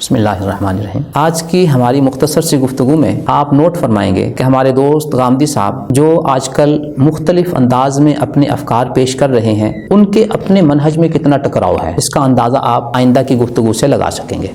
بسم اللہ الرحمن الرحیم۔ آج کی ہماری مختصر سی گفتگو میں آپ نوٹ فرمائیں گے کہ ہمارے دوست غامدی صاحب جو آج کل مختلف انداز میں اپنے افکار پیش کر رہے ہیں، ان کے اپنے منہج میں کتنا ٹکراؤ ہے، اس کا اندازہ آپ آئندہ کی گفتگو سے لگا سکیں گے۔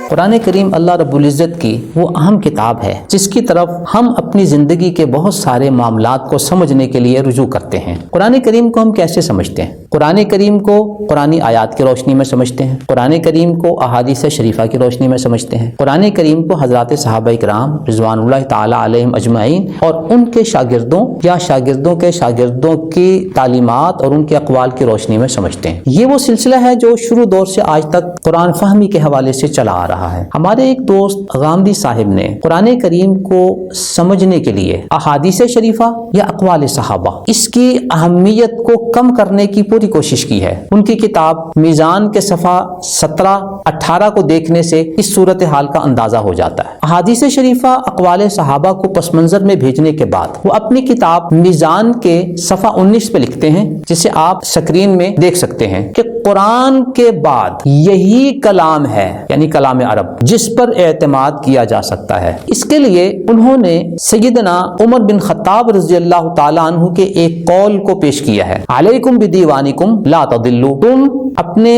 قرآن کریم اللہ رب العزت کی وہ اہم کتاب ہے جس کی طرف ہم اپنی زندگی کے بہت سارے معاملات کو سمجھنے کے لیے رجوع کرتے ہیں۔ قرآن کریم کو ہم کیسے سمجھتے ہیں؟ قرآن کریم کو قرآنی آیات کی روشنی میں سمجھتے ہیں، قرآن کریم کو احادیث شریفہ کی روشنی میں سمجھتے ہیں، قرآن کریم کو حضرات صحابہ کرام رضوان اللہ تعالی علیہم اجمعین اور ان کے شاگردوں یا شاگردوں کے شاگردوں کی تعلیمات اور ان کے اقوال کی روشنی میں سمجھتے ہیں۔ یہ وہ سلسلہ ہے جو شروع دور سے آج تک قرآن فہمی کے حوالے سے چلا آ رہا ہے۔ ہمارے ایک دوست غامدی صاحب نے قرآن کریم کو سمجھنے کے لیے احادیث شریفہ یا اقوال صحابہ اس کی اہمیت کو کم کرنے کی پوری کوشش کی ہے۔ ان کی کتاب میزان کے صفحہ 17-18 کو دیکھنے سے اس صورتحال کا اندازہ ہو جاتا ہے۔ احادیث شریفہ اقوال صحابہ کو پس منظر میں بھیجنے کے بعد وہ اپنی کتاب میزان کے صفحہ 19 پہ لکھتے ہیں، جسے آپ سکرین میں دیکھ سکتے ہیں کہ قرآن کے بعد یہی کلام ہے، یعنی کلام عرب، جس پر اعتماد کیا جا سکتا ہے۔ اس کے لیے انہوں نے سیدنا عمر بن خطاب رضی اللہ تعالیٰ عنہ کے ایک قول کو پیش کیا ہے، علیکم بدیوانکم لا تضلوا، تم اپنے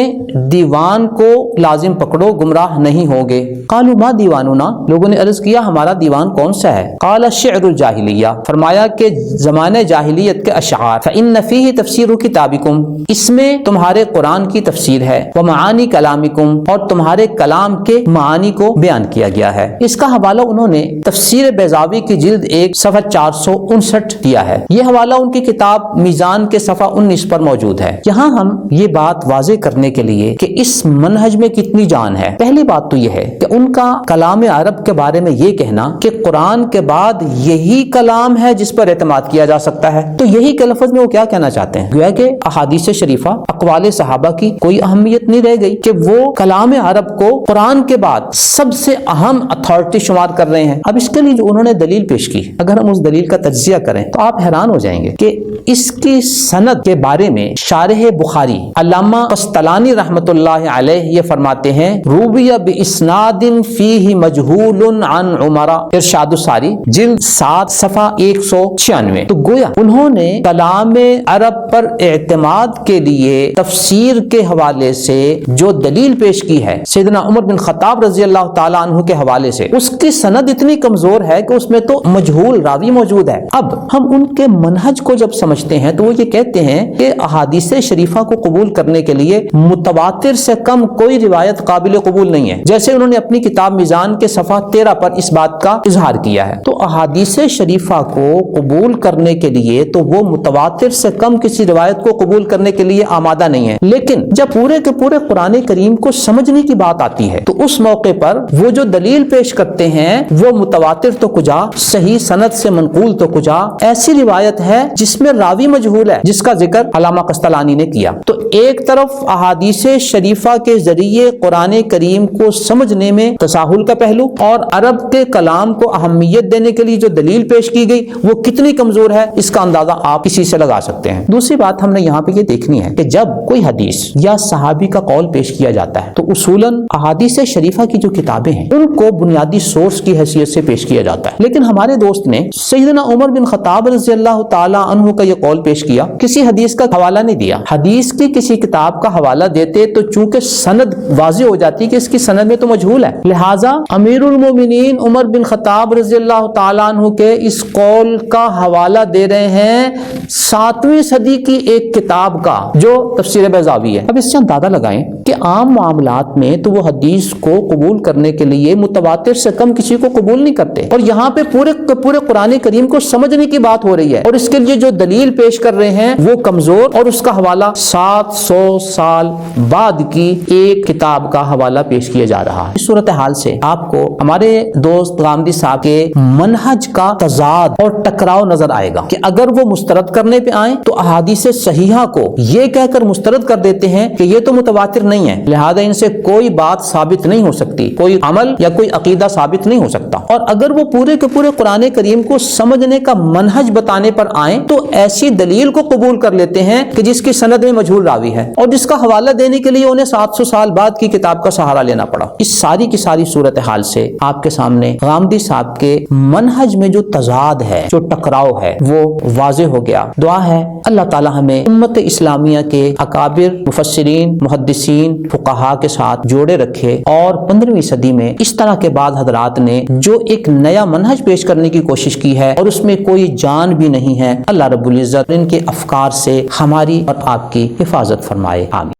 دیوان کو لازم پکڑو، گمراہ نہیں ہوگے۔ قالوا ما دیواننا، لوگوں نے عرض کیا ہمارا دیوان کون سا ہے؟ قال شعر الجاہلیہ، فرمایا کہ زمانہ جاہلیت کے اشعار، فإن فیہ تفسیر کتابکم، اس میں تمہارے قرآن کی تفسیر ہے، ومعانی کلامکم، اور تمہارے کلام کے معانی کو بیان کیا گیا ہے۔ اس کا حوالہ انہوں نے تفسیر بیضاوی کی جلد 1 صفحہ 459 دیا ہے۔ یہ حوالہ ان کی کتاب میزان کے صفحہ 19 پر موجود ہے۔ یہاں ہم یہ بات واضح کرنے کے لیے کہ اس منہج میں کتنی جان ہے، پہلی بات تو یہ ہے کہ ان کا کلام عرب کے بارے میں یہ کہنا کہ قرآن کے بعد یہی کلام ہے جس پر اعتماد کیا جا سکتا ہے، تو یہی کے لفظ میں وہ کیا کہنا چاہتے ہیں؟ گویا کہ احادیث شریفہ اقوال صحابہ کی کوئی اہمیت نہیں رہ گئی کہ وہ کلام عرب کو قرآن کے بعد سب سے اہم اتھارٹی شمار کر رہے ہیں۔ اب اس کے لیے جو انہوں نے دلیل پیش کی، اگر ہم اس دلیل کا تجزیہ کریں تو آپ حیران ہو جائیں گے کہ اس کی سند کے بارے میں شارح بخاری علامہ قسطلانی رحمۃ اللہ علیہ یہ فرماتے ہیں، روی باسناد فیہ مجہول عن عمر، ارشاد الساری جلد 7 صفحہ 196۔ تو گویا انہوں نے کلام عرب پر اعتماد کے لیے تفسیر کے حوالے سے جو دلیل پیش کی ہے سیدنا عمر بن خطاب رضی اللہ تعالیٰ عنہ کے حوالے سے، اس کی سند اتنی کمزور ہے کہ اس میں تو مجہول راوی موجود ہے۔ اب ہم ان کے منہج کو جب سمجھتے ہیں تو وہ یہ کہتے ہیں کہ احادیث شریفہ کو قبول کرنے کے لیے متواتر سے کم کوئی روایت قابل قبول نہیں ہے، جیسے انہوں نے اپنی کتاب میزان کے صفحہ 13 پر اس بات کا اظہار کیا ہے۔ تو احادیث شریفہ کو قبول کرنے کے لیے تو وہ متواتر سے کم کسی روایت کو قبول کرنے کے لیے آمادہ نہیں ہے، لیکن جب پورے کے پورے قرآن کریم کو سمجھنے کی بات آتی ہے تو اس موقع پر وہ جو دلیل پیش کرتے ہیں وہ متواتر تو کجا، صحیح سند سے منقول تو کجا، ایسی روایت ہے جس میں راوی مجہول ہے، جس کا ذکر علامہ قسطلانی نے کیا۔ تو ایک طرف احادیث شریفہ کے ذریعے قرآن کریم کو سمجھنے میں تساہل کا پہلو، اور عرب کے کلام کو اہمیت دینے کے لیے جو دلیل پیش کی گئی وہ کتنی کمزور ہے، اس کا اندازہ آپ کسی سے لگا سکتے ہیں۔ دوسری بات ہم نے یہاں پہ یہ دیکھنی ہے کہ جب کوئی حدیث یا صحابی کا قول پیش کیا جاتا ہے تو اصولاً احادیث شریفہ کی جو کتابیں ہیں ان کو بنیادی سورس کی حیثیت سے پیش کیا جاتا ہے، لیکن ہمارے دوست نے سیدنا عمر بن خطاب رضی اللہ تعالی عنہ کا یہ قول پیش کیا، کسی حدیث کا حوالہ نہیں دیا۔ حدیث کی کسی کتاب کا حوالہ دیتے تو چونکہ سند واضح ہو جاتی کہ اس کی سند میں تو مجہول ہے، لہٰذا امیر المومنین عمر بن خطاب رضی اللہ تعالی عنہ کے اس قول کا حوالہ دے رہے ہیں 7ویں صدی کی ایک کتاب کا جو تفسیر بیضاوی ہے۔ اب اس سے اندازہ لگائیں کہ عام معاملات میں تو وہ حدیث کو قبول کرنے کے لیے متواتر سے کم کسی کو قبول نہیں کرتے، اور یہاں پہ پورے قرآن کریم کو سمجھنے کی بات ہو رہی ہے، اور اس کے لیے جو دلیل پیش کر رہے ہیں وہ کمزور، اور اس کا حوالہ 700 سال بعد کی ایک کتاب کا حوالہ پیش کیا جا رہا ہے۔ اس صورتحال سے آپ کو ہمارے دوست غامدی صاحب کے منہج کا تضاد اور ٹکراؤ نظر آئے گا کہ اگر وہ مسترد کرنے پہ آئیں تو احادیث صحیحہ کو یہ کہہ کر مسترد کر دیتے ہیں کہ یہ تو متواتر نہیں ہے، لہذا ان سے کوئی بات ثابت نہیں ہو سکتی، کوئی عمل یا کوئی عقیدہ ثابت نہیں ہو سکتا، اور اگر وہ پورے کے پورے قرآن کریم کو سمجھنے کا منہج بتانے پر آئیں تو ایسی دلیل کو قبول کر لیتے ہیں کہ جس کی سند میں مجہول راوی ہے اور جس کا حوالہ دینے کے لیے انہیں 700 سال بعد کی کتاب کا سہارا لینا پڑا۔ اس ساری کی ساری صورتحال سے آپ کے سامنے غامدی صاحب کے منہج میں جو تضاد ہے، جو ٹکراؤ ہے، وہ واضح ہو گیا۔ دعا ہے اللہ تعالی ہمیں امت اسلامیہ کے اکابر مفسرین، محدثین، فقہاء کے ساتھ جوڑے رکھے، اور 15ویں صدی میں اس طرح کے بعد حضرات نے جو ایک نیا منہج پیش کرنے کی کوشش کی ہے اور اس میں کوئی جان بھی نہیں ہے، اللہ رب العزت ان کے افکار سے ہماری اور آپ کی حفاظت فرمائے، آمین۔